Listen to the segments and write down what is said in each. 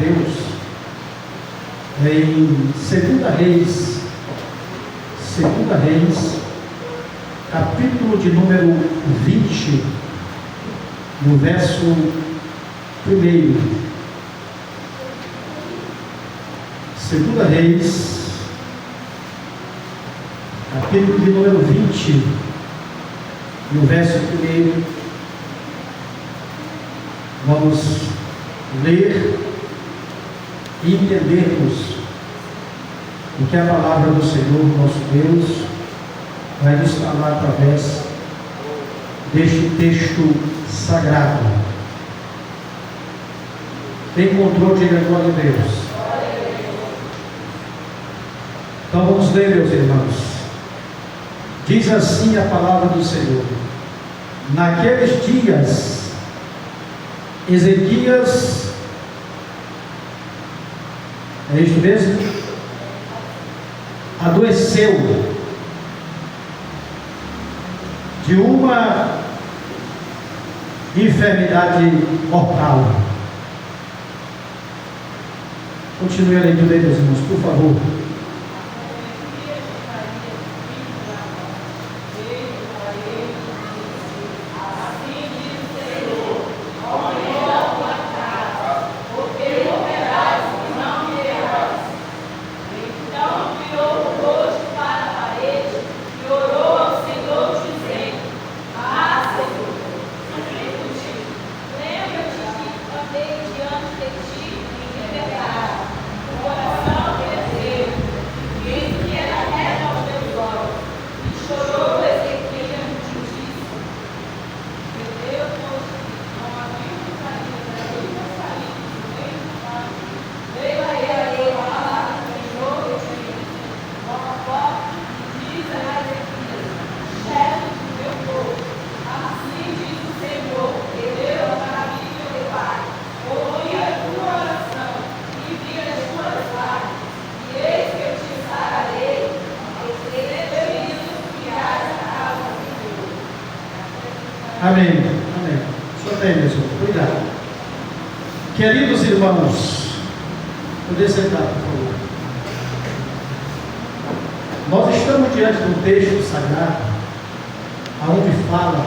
Deus em 2 Reis, capítulo de número 20, no verso 1. 2 Reis, capítulo de número 20, no verso 1. Vamos ler e entendermos o que a palavra do Senhor, nosso Deus, vai nos falar através deste texto sagrado. Quem encontrou, diga glória a Deus. Então vamos ler, meus irmãos. Diz assim a palavra do Senhor: naqueles dias, Ezequias, é isto mesmo? Adoeceu de uma enfermidade mortal. Continue a leitura aí, meus irmãos, por favor. Amém. Amém. Só tem, meu senhor. Obrigado. Queridos irmãos, poder sentar, por favor. Nós estamos diante de um texto sagrado, onde fala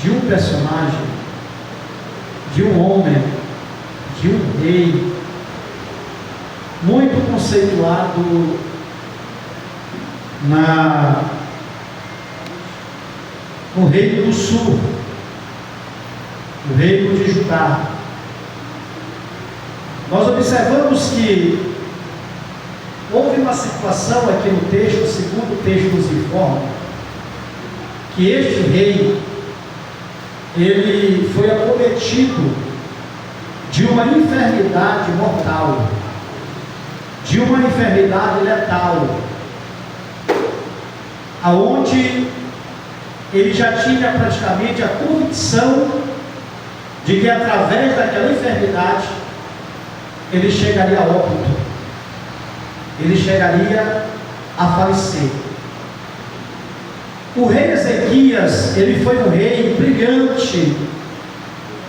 de um personagem, de um homem, de um rei, muito conceituado no reino do sul, o reino de Judá. Nós observamos que houve uma situação aqui no texto, segundo o texto nos informa, que este rei, ele foi acometido de uma enfermidade mortal, de uma enfermidade letal, aonde ele já tinha praticamente a convicção de que através daquela enfermidade ele chegaria a óbito, ele chegaria a falecer. O rei Ezequias, ele foi um rei brilhante,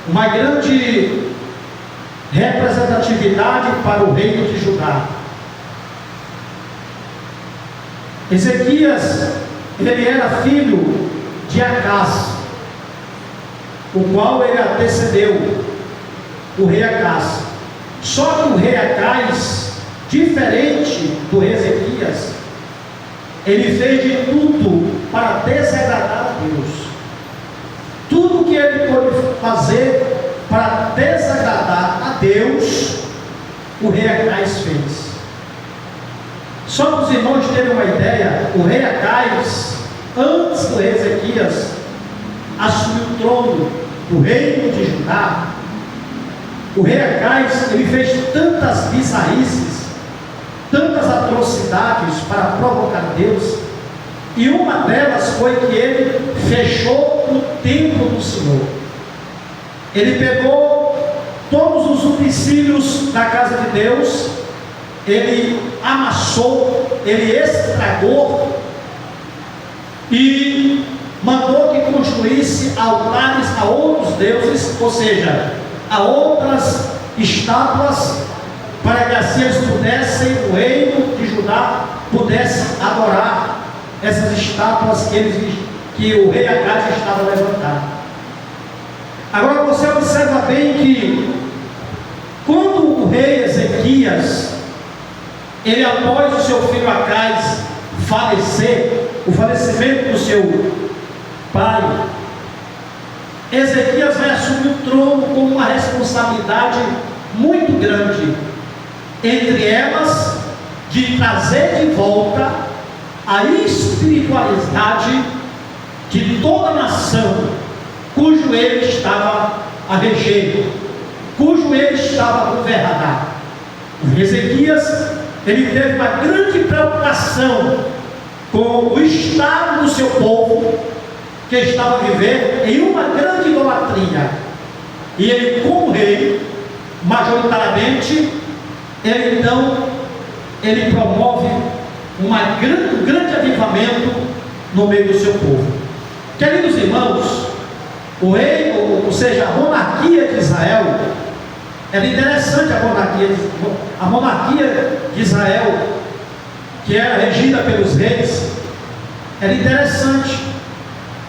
uma grande representatividade para o reino de Judá. Ezequias, ele era filho de Acás, o qual ele antecedeu o rei Acás. Só que o rei Acás, diferente do rei Ezequias, ele fez de tudo para desagradar a Deus. Tudo que ele pôde fazer para desagradar a Deus, o rei Acás fez. Só para os irmãos terem uma ideia, o rei Acás, antes do rei Ezequias assumir o trono do reino de Judá, o rei Acás, ele fez tantas bizarrices, tantas atrocidades para provocar Deus, e uma delas foi que ele fechou o templo do Senhor. Ele pegou todos os utensílios da casa de Deus, ele amassou, ele estragou e mandou que construísse altares a outros deuses, ou seja, a outras estátuas para que assim eles pudessem, o reino de Judá pudesse adorar essas estátuas que o rei Acaz estava levantando. Agora você observa bem que quando o rei Ezequias, ele após o seu filho Acaz falecer, o falecimento do seu pai, Ezequias vai assumir o trono com uma responsabilidade muito grande, entre elas de trazer de volta a espiritualidade de toda a nação cujo ele estava a reger, cujo ele estava a governar. Ezequias, ele teve uma grande preocupação com o estado do seu povo, que estava vivendo em uma grande idolatria. E ele, como rei, majoritariamente, ele promove um grande avivamento no meio do seu povo. Queridos irmãos, o rei, ou seja, a monarquia de Israel, era interessante. A monarquia de Israel, que era regida pelos reis, era interessante.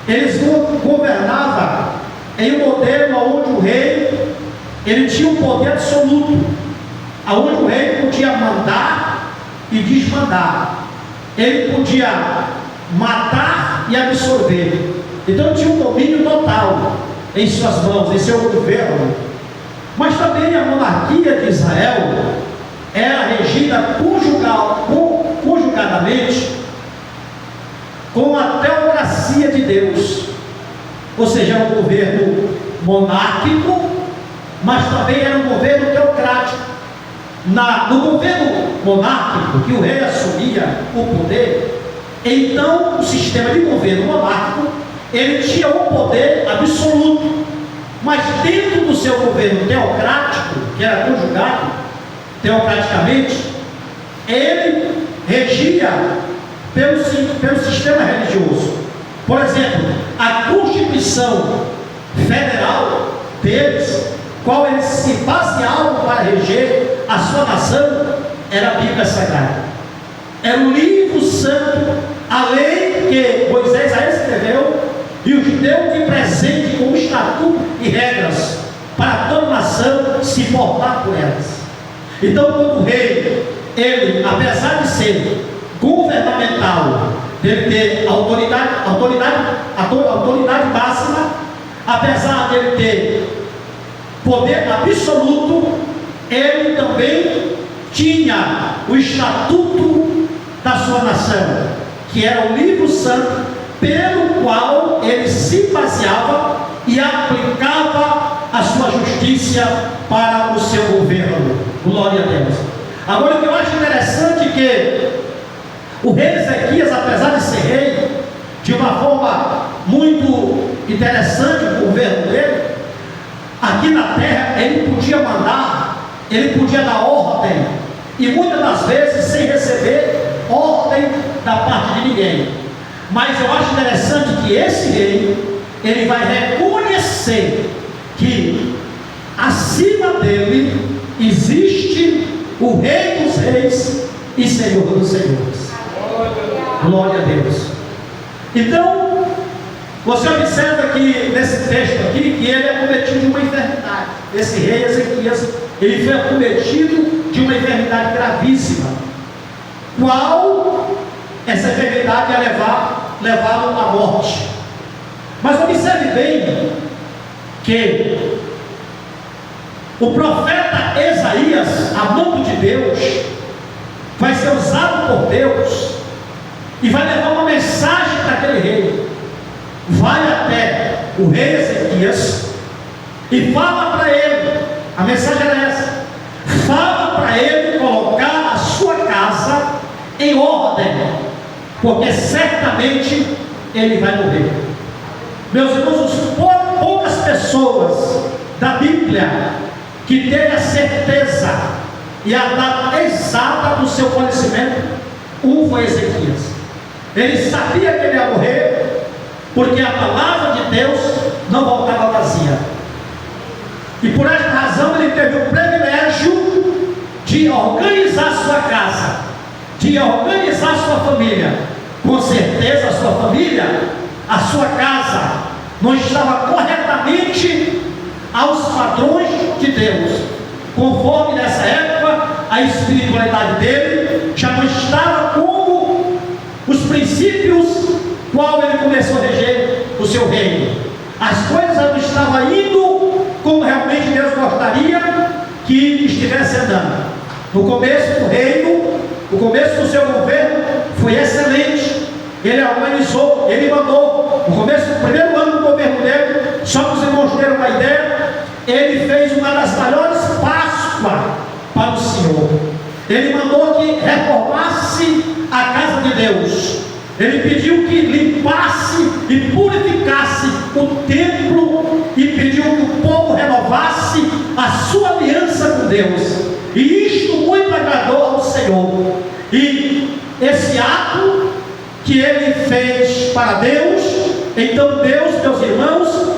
Eles governavam em um modelo onde o rei, ele tinha um poder absoluto, onde o rei podia mandar e desmandar, ele podia matar e absorver. Então tinha um domínio total em suas mãos, em seu governo. Mas também a monarquia de Israel era regida conjugadamente com a teocracia de Deus, ou seja, era um governo monárquico, mas também era um governo teocrático. No governo monárquico, que o rei assumia o poder, então o sistema de governo monárquico, ele tinha o poder absoluto, mas dentro do seu governo teocrático, que era conjugado teocraticamente, ele regia pelo sistema religioso. Por exemplo, a Constituição Federal deles, qual eles se baseavam para reger a sua nação, era a Bíblia Sagrada. Era o livro santo, a lei que Moisés a escreveu e os deu de presente como estatuto e regras para toda a nação se portar por elas. Então, quando o rei, ele, apesar de ser governamental, dele ter autoridade máxima, apesar dele ter poder absoluto, ele também tinha o estatuto da sua nação, que era o livro santo, pelo qual ele se baseava e aplicava a sua justiça para o seu governo. Glória a Deus. Agora, o que eu acho interessante é que o rei Ezequias, apesar de ser rei, de uma forma muito interessante o governo dele, aqui na terra ele podia mandar, ele podia dar ordem, e muitas das vezes sem receber ordem da parte de ninguém. Mas eu acho interessante que esse rei, ele vai reconhecer que acima dele existe o Rei dos Reis e Senhor dos Senhores. Glória a Deus. Então, você observa que nesse texto aqui, que ele é acometido de uma enfermidade. Esse rei Ezequias, ele foi acometido de uma enfermidade gravíssima. Qual essa enfermidade ia levá-lo à morte? Mas observe bem que o profeta Isaías, a mão de Deus, vai ser usado por Deus e vai levar uma mensagem para aquele rei. Vai até o rei Ezequias e fala para ele, a mensagem era essa: fala para ele colocar a sua casa em ordem, porque certamente ele vai morrer. Meus irmãos, poucas pessoas da Bíblia que teve a certeza e a data exata do seu falecimento, foi Ezequias. Ele sabia que ele ia morrer, porque a palavra de Deus não voltava vazia. E por esta razão ele teve o privilégio de organizar sua casa, de organizar sua família, com certeza a sua família, a sua casa, não estava corretamente aos padrões de Deus, conforme nessa época a espiritualidade dele já não estava como os princípios qual ele começou a reger o seu reino. As coisas não estavam indo como realmente Deus gostaria que estivesse andando. No começo do reino, no começo do seu governo foi excelente. Ele organizou, ele mandou. No começo do primeiro ano do governo dele, só para os irmãos terem uma ideia, ele fez uma das maiores Páscoas para o Senhor. Ele mandou que reformasse a casa de Deus. Ele pediu que limpasse e purificasse o templo e pediu que o povo renovasse a sua aliança com Deus. E isto muito agradou ao Senhor. E esse ato que ele fez para Deus, então Deus, meus irmãos,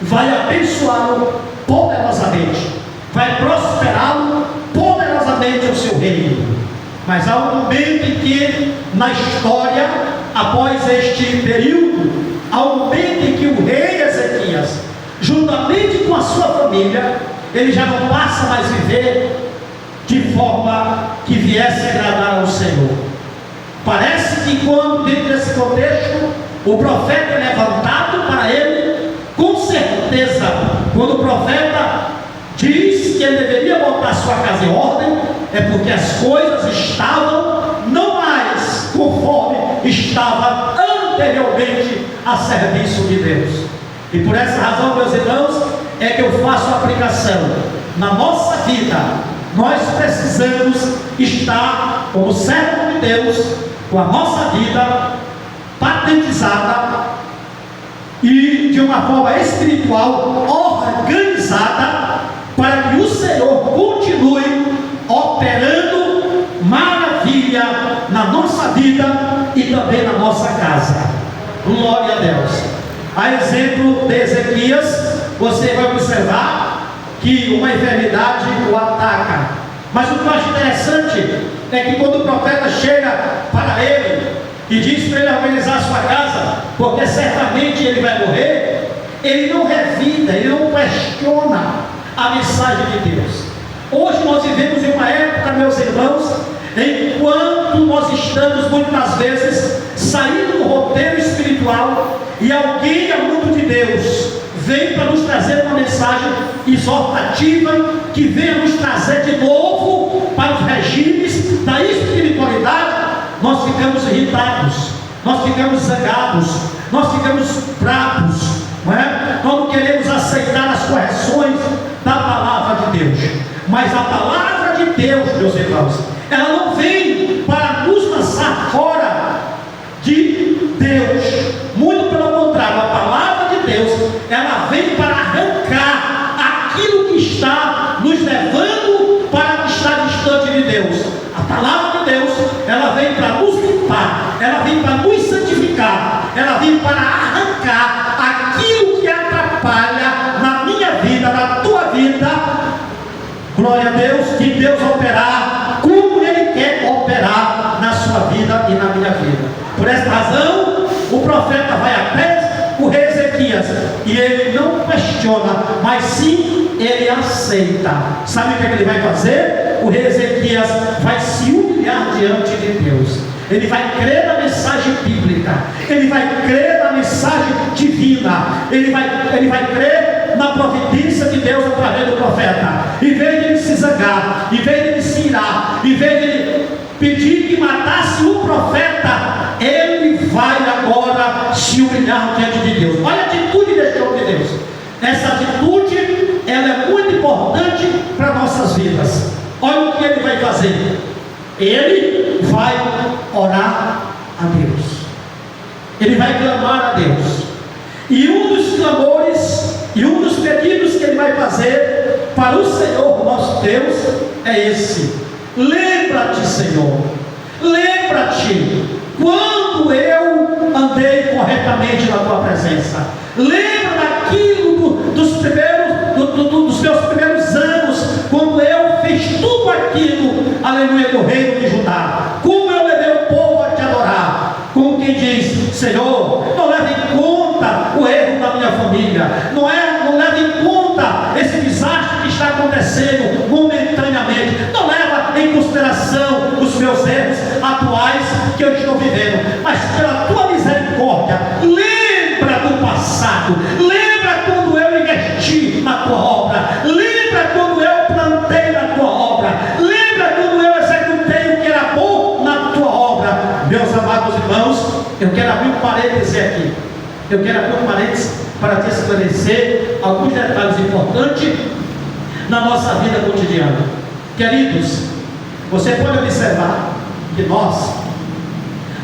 vai abençoá-lo poderosamente, vai prosperá-lo poderosamente o seu reino. Mas há um momento em que, na história, após este período, há um momento em que o rei Ezequias, juntamente com a sua família, ele já não passa mais viver de forma que viesse agradar ao Senhor. Parece que quando, dentro desse contexto, o profeta é levantado para ele, com certeza, quando o profeta diz que ele deveria botar sua casa em ordem, é porque as coisas estavam não mais conforme estava anteriormente a serviço de Deus. E por essa razão, meus irmãos, é que eu faço a aplicação. Na nossa vida, nós precisamos estar como servo de Deus, com a nossa vida patentizada e de uma forma espiritual organizada, para que o Senhor continue operando maravilha na nossa vida e também na nossa casa. Glória a Deus. A exemplo de Ezequias, você vai observar que uma enfermidade o ataca. Mas o que eu acho interessante é que quando o profeta chega para ele e diz para ele organizar a sua casa, porque certamente ele vai morrer, ele não revida, ele não questiona a mensagem de Deus. Hoje nós vivemos em uma época, meus irmãos, enquanto nós estamos muitas vezes saindo do roteiro espiritual e alguém ao mundo de Deus vem para nos trazer uma mensagem exortativa que venha nos trazer de novo para os regimes da espiritualidade, nós ficamos irritados, nós ficamos zangados, nós ficamos bravos, não é? Nós não queremos aceitar as correções da palavra de Deus. Mas a palavra de Deus, meus irmãos, ela não vem para nos lançar fora de Deus. Muito pelo contrário, a palavra de Deus, ela vem para arrancar aquilo que está nos levando para estar distante de Deus. A palavra de Deus, ela vem para nos limpar, ela vem para nos santificar, ela vem para arrancar aquilo que atrapalha na minha vida, na tua vida. Glória a Deus, que Deus operar como Ele quer operar na sua vida e na minha vida. Por esta razão, o profeta vai até o rei Ezequias e ele não questiona, mas sim ele aceita. Sabe o que ele vai fazer? O rei Ezequias vai se humilhar diante de Deus. Ele vai crer na mensagem bíblica, ele vai crer na mensagem divina, ele vai crer na providência de Deus através do profeta. Em vez de ele se zangar, em vez de ele se irar, em vez de ele pedir que matasse o profeta, ele vai agora se humilhar diante de Deus. Olha a atitude deste homem de Deus. Essa atitude, ela é muito importante para nossas vidas. Olha o que ele vai fazer. Ele vai orar a Deus. Ele vai clamar a Deus. E um dos clamores e um dos pedidos que ele vai fazer para o Senhor nosso Deus é esse: lembra-te, Senhor, lembra-te quando eu andei corretamente na tua presença. Lembra daquilo dos meus primeiros anos, quando eu fiz tudo aquilo, aleluia, do reino de Judá. Como eu levei o povo a te adorar, como quem diz: Senhor, não leve em conta o erro da minha família, não leve em conta esse desastre que está acontecendo momentaneamente, não leva em consideração os meus erros atuais que eu estou vivendo, mas pela tua misericórdia, lembra do passado, lembra quando eu investi na tua obra, lembra quando eu plantei na tua obra, lembra quando eu executei o que era bom na tua obra. Meus amados irmãos, eu quero abrir um parêntese aqui, para te esclarecer alguns detalhes importantes na nossa vida cotidiana. Queridos, você pode observar que nós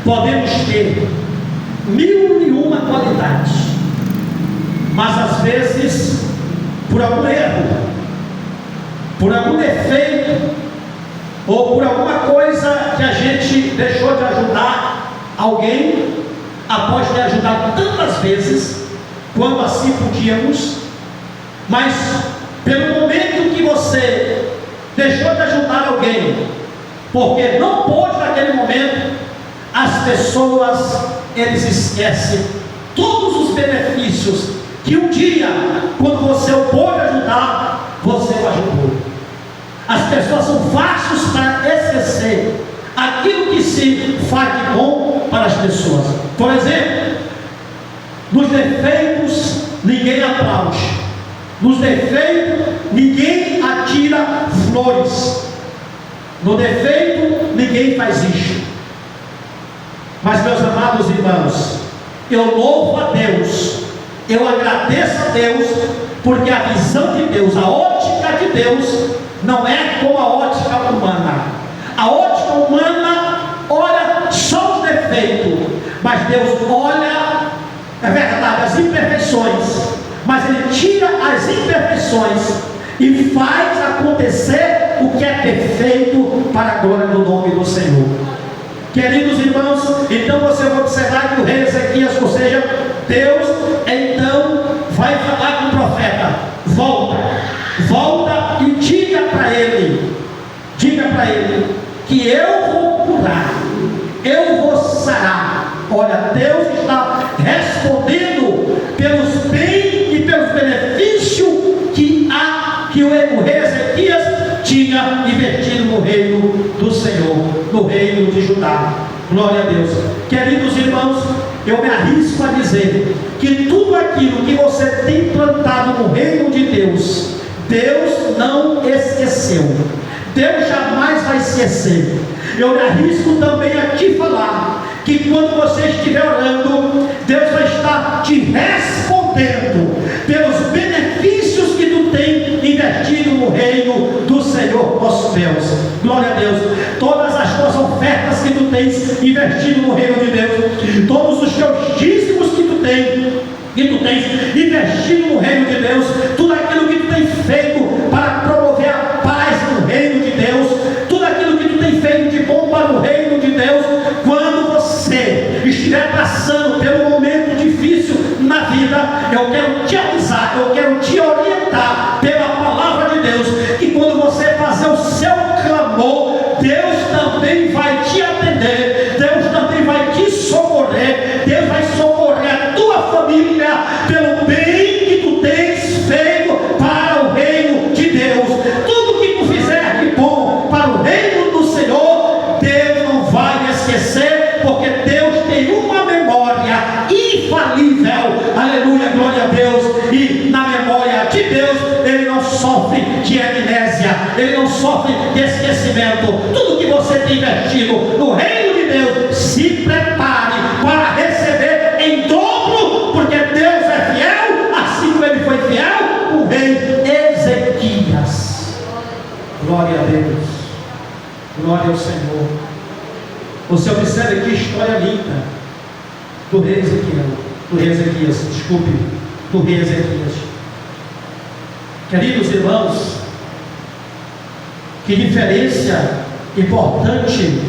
podemos ter 1001 qualidades, mas às vezes, por algum erro, por algum defeito, ou por alguma coisa que a gente deixou de ajudar alguém, após ter ajudado tantas vezes, quando assim podíamos, mas pelo momento que você deixou de ajudar alguém, porque não pôde naquele momento, as pessoas, eles esquecem todos os benefícios que um dia, quando você o pôde ajudar, você o ajudou. As pessoas são fáceis para esquecer aquilo que se faz de bom para as pessoas. Por exemplo, nos defeitos ninguém aplaude, nos defeitos ninguém atira flores, no defeito ninguém faz isso. Mas, meus amados irmãos, eu louvo a Deus, eu agradeço a Deus, porque a visão de Deus, a ótica de Deus, não é como a ótica humana. A ótica humana olha só os defeitos, mas Deus olha, é verdade, as imperfeições, mas Ele tira as imperfeições e faz acontecer o que é perfeito para a glória do nome do Senhor. Queridos irmãos, então você vai observar que o rei Ezequias, ou seja, Deus então vai falar com o profeta: volta e diga para ele que eu vou curar, eu vou sarar. Olha, Deus está respondendo pelos bens e pelos benefícios que o rei Ezequias tinha investido no reino do Senhor, no reino de Judá. Glória a Deus. Queridos irmãos, eu me arrisco a dizer que tudo aquilo que você tem plantado no reino de Deus, Deus não esqueceu. Deus jamais vai esquecer. Eu me arrisco também a te falar que quando você estiver orando, Deus vai estar te respondendo pelos benefícios que tu tem investido no reino do Senhor nosso Deus. Glória a Deus. Todas as tuas ofertas que tu tens investido no reino de Deus, todos os teus dízimos que tu tens investido no reino de Deus, tudo aquilo que tu tens feito para promover a paz no reino de Deus, tudo aquilo que tu tens feito de bom para o reino de Deus, quando você estiver passando pelo momento difícil na vida, eu quero te avisar, eu quero te orientar pela palavra de Deus, que quando você fazer o seu clamor, Deus também vai te atender, Deus também vai te socorrer, Deus vai socorrer a tua família pelo bem que tu tens feito para o reino de Deus. Tudo que tu fizer de bom para o reino do Senhor, Deus não vai esquecer, porque Deus tem uma memória infalível. Aleluia, glória a Deus. E na memória de Deus, Ele não sofre de amnésia, Ele não sofre de esquecimento. Tudo que você tem investido no reino de Deus, se prepare para receber em dobro, porque Deus é fiel, assim como Ele foi fiel com o rei Ezequias. Glória a Deus, glória ao Senhor. Você observa que história linda do rei Ezequias, Queridos irmãos, que diferença importante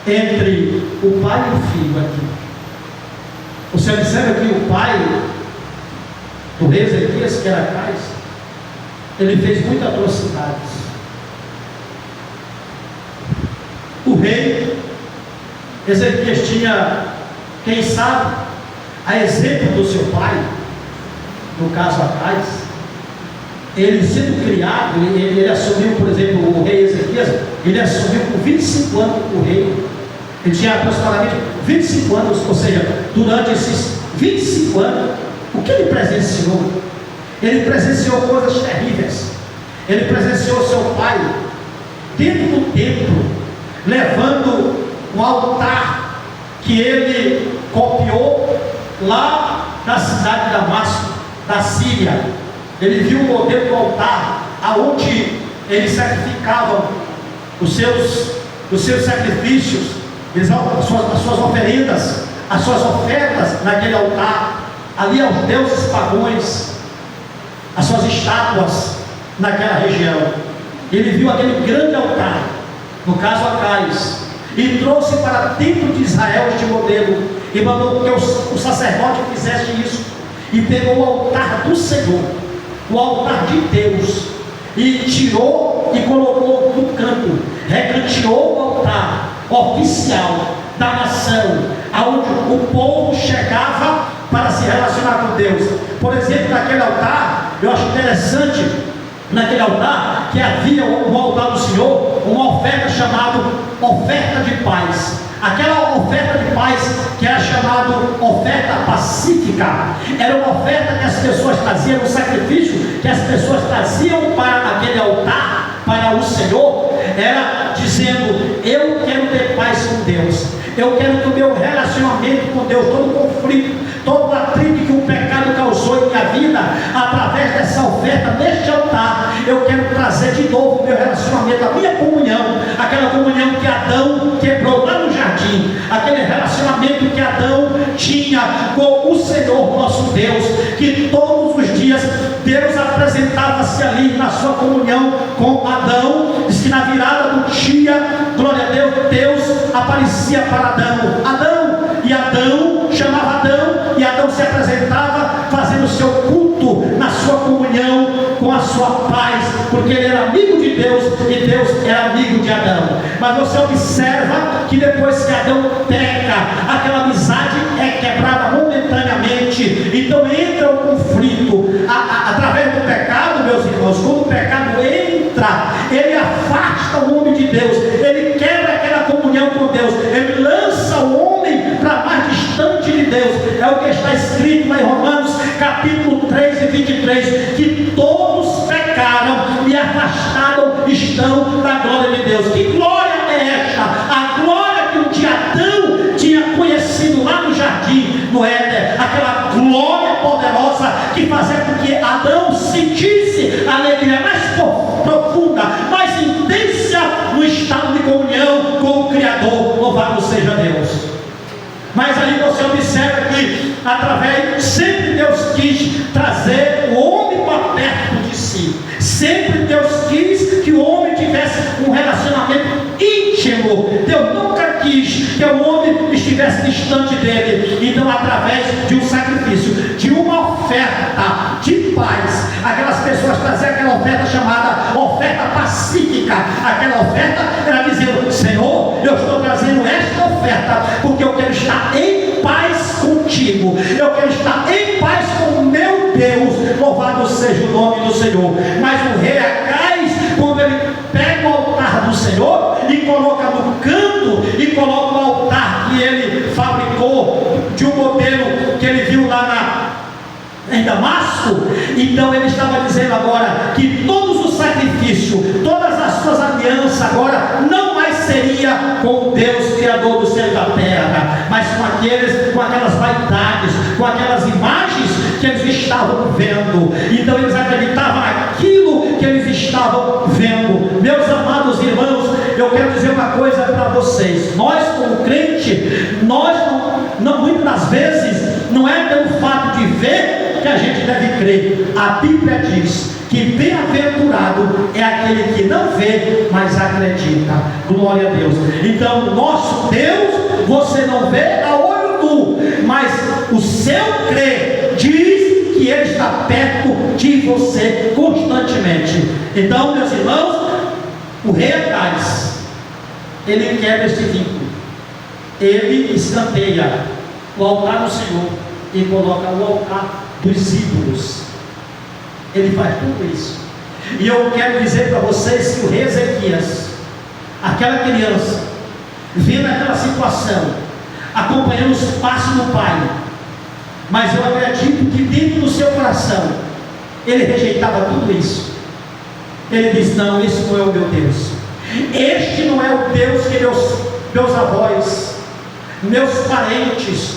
entre o pai e o filho aqui. Você observa que o pai do rei Ezequias, que era Acais, ele fez muitas atrocidades. O rei Ezequias tinha, quem sabe, a exemplo do seu pai, no caso Acais, ele sendo criado, ele assumiu, por exemplo, o rei Ezequias, ele assumiu com 25 anos o rei. Ele tinha aproximadamente 25 anos, ou seja, durante esses 25 anos, o que ele presenciou? Ele presenciou coisas terríveis. Ele presenciou seu pai dentro do templo, levando um altar que ele copiou lá da cidade de Damasco, da Síria. Ele viu o modelo do altar, aonde eles sacrificavam os seus sacrifícios, as suas oferendas, as suas ofertas naquele altar, ali aos deuses pagãos, as suas estátuas naquela região. Ele viu aquele grande altar, no caso Acais, e trouxe para dentro de Israel este modelo, e mandou que o sacerdote fizesse isso, e pegou o altar do Senhor, o altar de Deus, e tirou e colocou no canto, recanteou o altar oficial da nação, aonde o povo chegava para se relacionar com Deus. Por exemplo, naquele altar, eu acho interessante, naquele altar, que havia um altar do Senhor, uma oferta chamada oferta de paz. Aquela oferta de paz, que era chamada oferta pacífica, era uma oferta que as pessoas traziam, um sacrifício que as pessoas traziam para aquele altar, para o Senhor, era dizendo: eu quero ter paz com Deus, eu quero que o meu relacionamento com Deus, todo o conflito, todo o atrito que o pecado causou em minha vida, através dessa oferta, neste altar, eu quero trazer de novo o meu relacionamento, a minha comunhão, aquela comunhão que Adão quebrou lá no jardim, aquele relacionamento que Adão tinha com o Senhor nosso Deus, que todos os dias Deus apresentava-se ali na sua comunhão com Adão. Diz que na virada do dia, glória a Deus, Deus aparecia para Adão, e Adão chamava Adão, e Adão se apresentava fazendo o seu culto na sua comunhão com a sua paz, porque ele era amigo de Deus e Deus era amigo de Adão. Mas você observa que depois que Adão peca, aquela amizade é quebrada momentaneamente. Então entra o conflito através do pecado, meus irmãos. Quando o pecado entra, ele afasta o homem de Deus, ele quebra aquela comunhão com Deus, ele lança o homem para mais distante de Deus. É o que está escrito lá em Romanos capítulo 3 e 23, que todos pecaram e afastaram estão da glória de Deus. Que glória é esta? A glória que um dia Adão tinha conhecido lá no jardim, no Éden, aquela glória poderosa que fazia com que Adão sentisse a alegria mais profunda, mais intensa, no estado de comunhão com o Criador. Louvado seja Deus. Mas aí você observa que através, sempre Deus quis trazer o homem para perto de si. Sempre Deus quis que o homem tivesse um relacionamento íntimo. Deus nunca quis que o homem estivesse distante dele. Então, através de um sacrifício, de uma oferta de paz, aquelas pessoas traziam aquela oferta chamada oferta pacífica. Aquela oferta era dizendo: Senhor, eu estou trazendo esta oferta porque eu quero estar em paz contigo, eu quero estar em paz com o meu Deus. Louvado seja o nome do Senhor. Mas o rei Acais, quando ele pega o altar do Senhor e coloca no canto, e coloca o altar que ele fabricou de um modelo que ele viu lá em Damasco, então ele estava dizendo agora que todos os sacrifícios, todas as suas alianças agora não mais seria com o Deus Criador do céu e da terra, mas com aquelas vaidades, com aquelas imagens que eles estavam vendo. Então eles acreditavam naquilo que eles estavam vendo. Meus amados irmãos, eu quero dizer uma coisa para vocês: nós como crente, nós não muitas das vezes não é pelo fato de ver que a gente deve crer. A Bíblia diz que bem-aventurado é aquele que não vê, mas acredita. Glória a Deus. Então, nosso Deus, você não vê a olho nu, mas o seu crer diz que Ele está perto de você constantemente. Então, meus irmãos, o rei Acais ele quebra este vínculo. Ele escanteia o altar do Senhor e coloca o altar dos ídolos. Ele faz tudo isso. E eu quero dizer para vocês que o rei Ezequias, aquela criança, vendo aquela situação, acompanhando os passos do pai, mas eu acredito que dentro do seu coração ele rejeitava tudo isso. Ele diz: não, esse não é o meu Deus, este não é o Deus que meus avós, meus parentes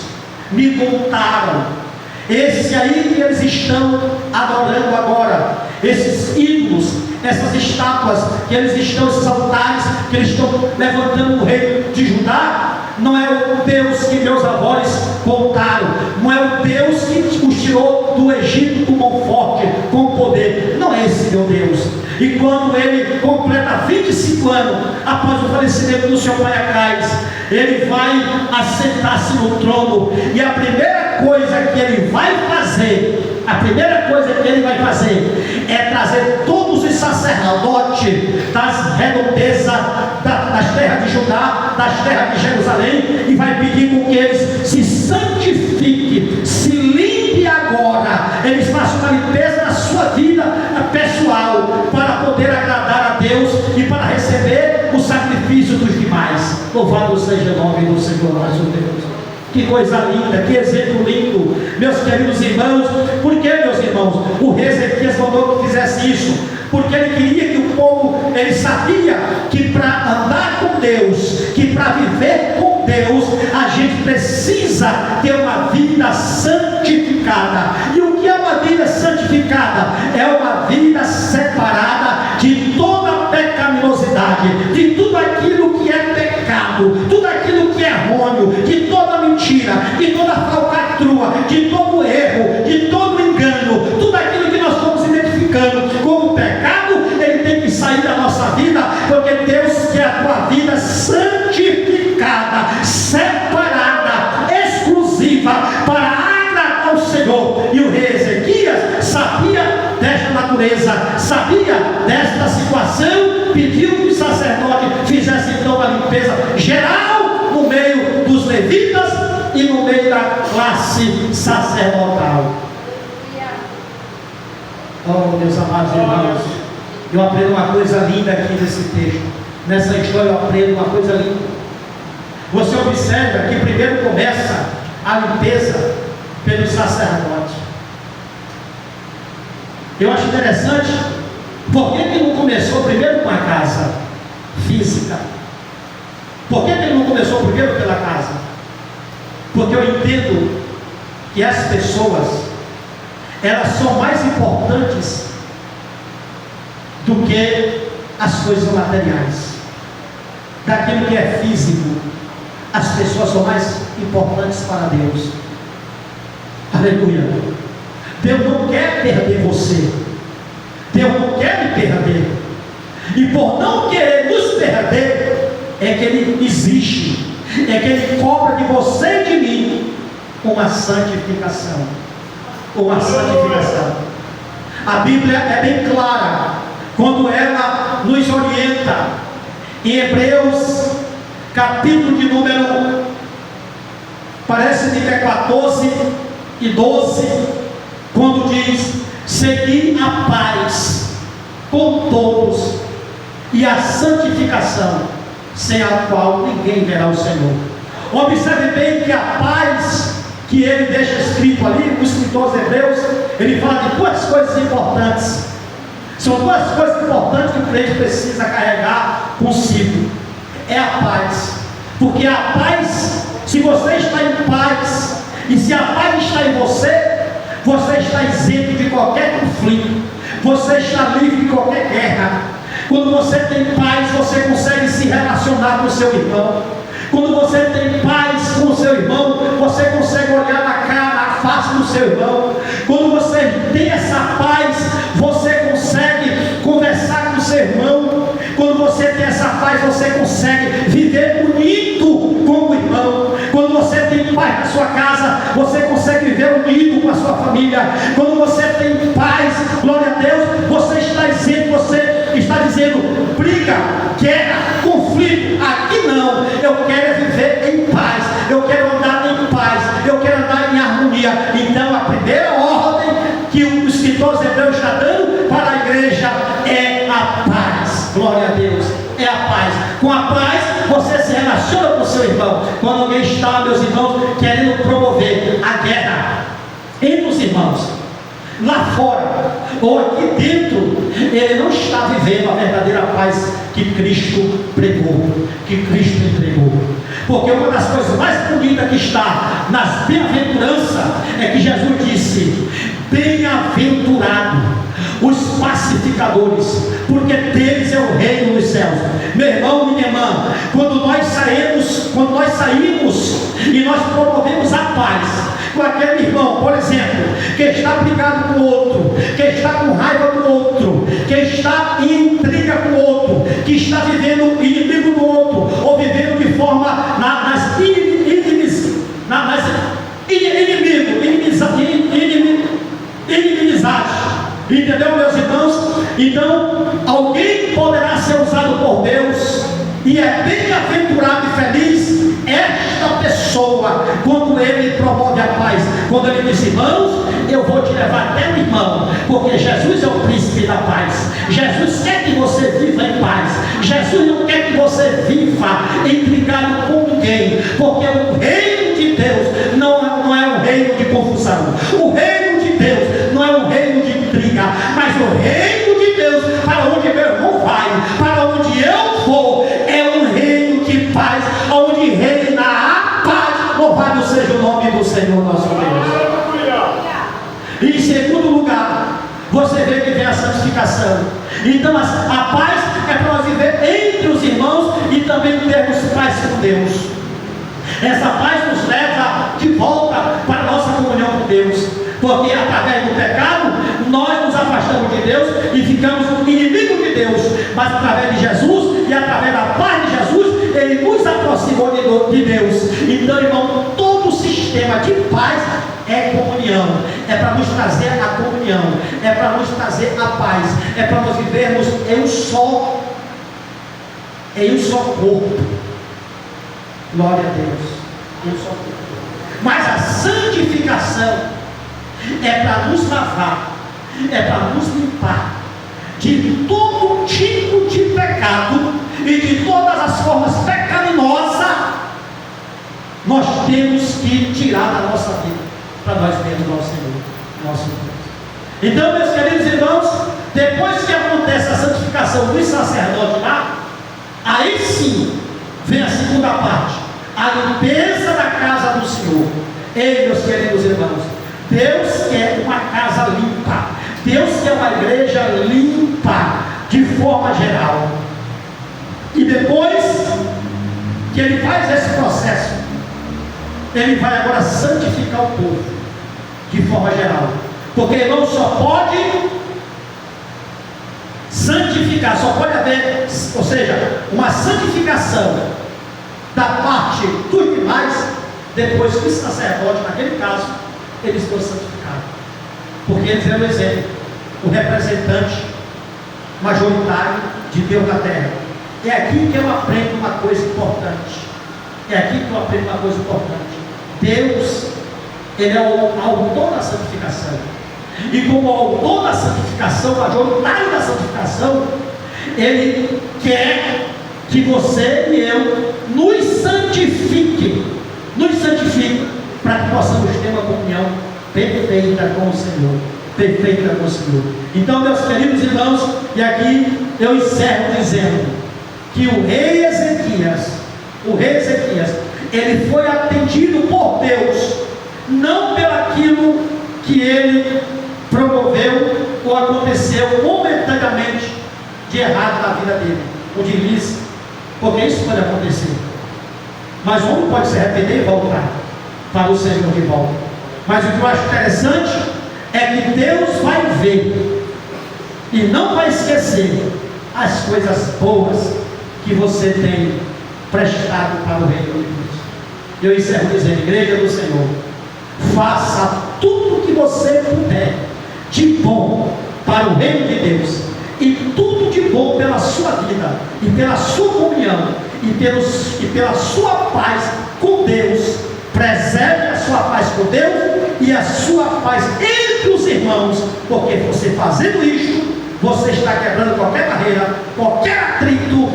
me contaram. Esse aí que eles estão adorando agora, esses ídolos, essas estátuas que eles estão, esses altares que eles estão levantando no reino de Judá, não é o Deus que meus avós contaram, não é o Deus que os tirou do Egito com mão forte, com poder. Não é esse meu Deus. E quando ele completa 25 anos após o falecimento do seu pai Acais, ele vai assentar-se no trono, e a primeira coisa que ele vai fazer, é trazer todos os sacerdotes das redondezas das terras de Judá, das terras de Jerusalém, e vai pedir com que eles se santifiquem, se limpem agora, eles façam uma limpeza na sua vida pessoal, para poder agradar a Deus e para receber o sacrifício dos demais. Louvado seja o nome do Senhor nosso Deus. Que coisa linda, que exemplo lindo, meus queridos irmãos. Por que, meus irmãos, o rei Ezequias mandou que fizesse isso? Porque ele queria que o povo, ele sabia que para andar com Deus, que para viver com Deus, a gente precisa ter uma vida santificada. E o que é uma vida santificada? É uma vida separada de toda pecaminosidade, de tudo aquilo que é pecado, tudo aquilo que é errôneo, de toda mentira, de toda falcatrua, de todo erro, de todo engano, tudo aquilo que nós estamos identificando como pecado, ele tem que sair da nossa vida, porque Deus quer a tua vida santificada, separada, exclusiva, para agradar ao Senhor. E o rei Ezequias sabia desta natureza, sabia desta situação, pediu que o sacerdote fizesse então uma limpeza geral no meio dos levitas e no meio da classe sacerdotal. Oh, meus amados irmãos, eu aprendo uma coisa linda aqui nesse texto, nessa história eu aprendo uma coisa linda. Você observa que primeiro começa a limpeza pelos sacerdotes. Eu acho interessante, por que ele não começou primeiro com a casa física? Por que ele não começou primeiro pela casa? Porque eu entendo que as pessoas, elas são mais importantes do que as coisas materiais. Daquilo que é físico, as pessoas são mais importantes para Deus. Aleluia. Deus não quer perder você. Deus não quer me perder. E por não querer nos perder, é que Ele existe, é que Ele cobra de você e de mim uma santificação. Uma santificação. A Bíblia é bem clara quando ela nos orienta em Hebreus, capítulo de número, parece que é 14 e 12, quando diz: segui a paz com todos e a santificação, sem a qual ninguém verá o Senhor. Observe bem que a paz que ele deixa escrito ali, o escritor hebreus, ele fala de duas coisas importantes. São duas coisas importantes que o crente precisa carregar consigo. É a paz, porque a paz, se você está em paz, e se a paz está em você, você está isento de qualquer conflito, você está livre de qualquer guerra. Quando você tem paz, você consegue se relacionar com o seu irmão. Quando você tem paz com o seu irmão, você consegue olhar na cara, na face do seu irmão. Quando você tem essa paz, você consegue conversar com o seu irmão. Quando você tem essa paz, você consegue viver unido com o irmão. Quando você tem paz na sua casa, você consegue viver unido com a sua família. Quando você tem paz, glória a Deus, você está isento, você está dizendo: briga, guerra, conflito, aqui eu quero viver em paz, eu quero andar em paz, eu quero andar em harmonia. Então a primeira ordem que o escritor hebreu está dando para a igreja é a paz. Glória a Deus, é a paz. Com a paz você se relaciona com o seu irmão. Quando alguém está, meus irmãos, querendo promover a guerra entre os irmãos, lá fora ou aqui dentro, ele não está vivendo a verdadeira paz que Cristo pregou, que Cristo entregou. Porque uma das coisas mais bonitas que está nas bem-aventuranças é que Jesus disse: bem-aventurado os pacificadores, porque deles é o reino dos céus. Meu irmão, minha irmã, quando nós saímos e nós promovemos a paz com aquele irmão, por exemplo, que está brigado com o outro, que está com raiva do outro, que está em intriga com o outro, que está vivendo inimigo do outro, ou vivendo de forma nas inimizades. Entendeu, meus irmãos? Então, alguém poderá ser usado por Deus, e é bem-aventurado e feliz esta pessoa quando ele promove a paz. Quando ele diz: irmãos, eu vou te levar até o irmão, porque Jesus é o príncipe da paz. Jesus quer que você viva em paz. Jesus não quer que você viva intrigado com ninguém, porque o reino de Deus não é um reino de confusão. O reino de Deus não é um reino de intriga, mas o reino de Deus, para onde meu irmão vai, para onde eu vou, é um reino de paz, onde reina a paz. Louvado seja o nome do Senhor nosso Deus. E em segundo lugar, você vê que vem a santificação. Então a paz é para nós viver entre os irmãos e também termos paz com Deus. Essa paz nos leva de volta para a nossa comunhão com Deus, porque através do pecado nós nos afastamos de Deus e ficamos inimigos de Deus, mas através de Jesus e através da paz de Jesus, Ele nos aproximou de Deus. Então, irmão, todo o sistema de paz é comunhão, é para nos trazer a comunhão, é para nos trazer a paz, é para nós vivermos em um só corpo. Glória a Deus, em um só corpo. Mas a santificação é para nos lavar, é para nos limpar de todo tipo de pecado e de todas as formas pecaminosas. Nós temos que tirar da nossa vida, para nós vermos nosso Senhor, nosso Deus. Então, meus queridos irmãos, depois que acontece a santificação dos sacerdotes lá, aí sim vem a segunda parte, a limpeza da casa do Senhor. Ei, meus queridos irmãos, Deus quer uma casa limpa, Deus quer uma igreja limpa de forma geral. E depois que Ele faz esse processo, Ele vai agora santificar o povo de forma geral, porque irmão, só pode santificar, só pode haver, ou seja, uma santificação da parte dos demais depois que os sacerdotes, naquele caso, eles foram santificados, porque eles eram o exemplo, o representante majoritário de Deus na terra. É aqui que eu aprendo uma coisa importante. Deus, Ele é o autor da santificação. E como autor da santificação, majoritário da santificação, Ele quer que você e eu nos santifique, para que possamos ter uma comunhão perfeita com o Senhor. Então, meus queridos irmãos, e aqui eu encerro dizendo que o rei Ezequias, ele foi atendido por Deus, não pelo aquilo que ele promoveu ou aconteceu momentaneamente de errado na vida dele, ou de ilícito, porque isso pode acontecer. Mas o homem pode se arrepender e voltar para o Senhor de volta. Mas o que eu acho interessante é que Deus vai ver e não vai esquecer as coisas boas que você tem prestado para o reino de Deus. Eu encerro dizendo: igreja do Senhor, faça tudo o que você puder de bom para o reino de Deus, e tudo de bom pela sua vida e pela sua comunhão e pela sua paz com Deus. Preserve a sua paz com Deus e a sua paz entre os irmãos, porque você fazendo isso, você está quebrando qualquer barreira, qualquer atrito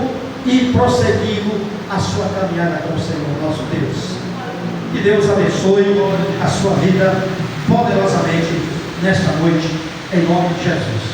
e prosseguindo a sua caminhada com o Senhor nosso Deus. Que Deus abençoe a sua vida poderosamente nesta noite, em nome de Jesus.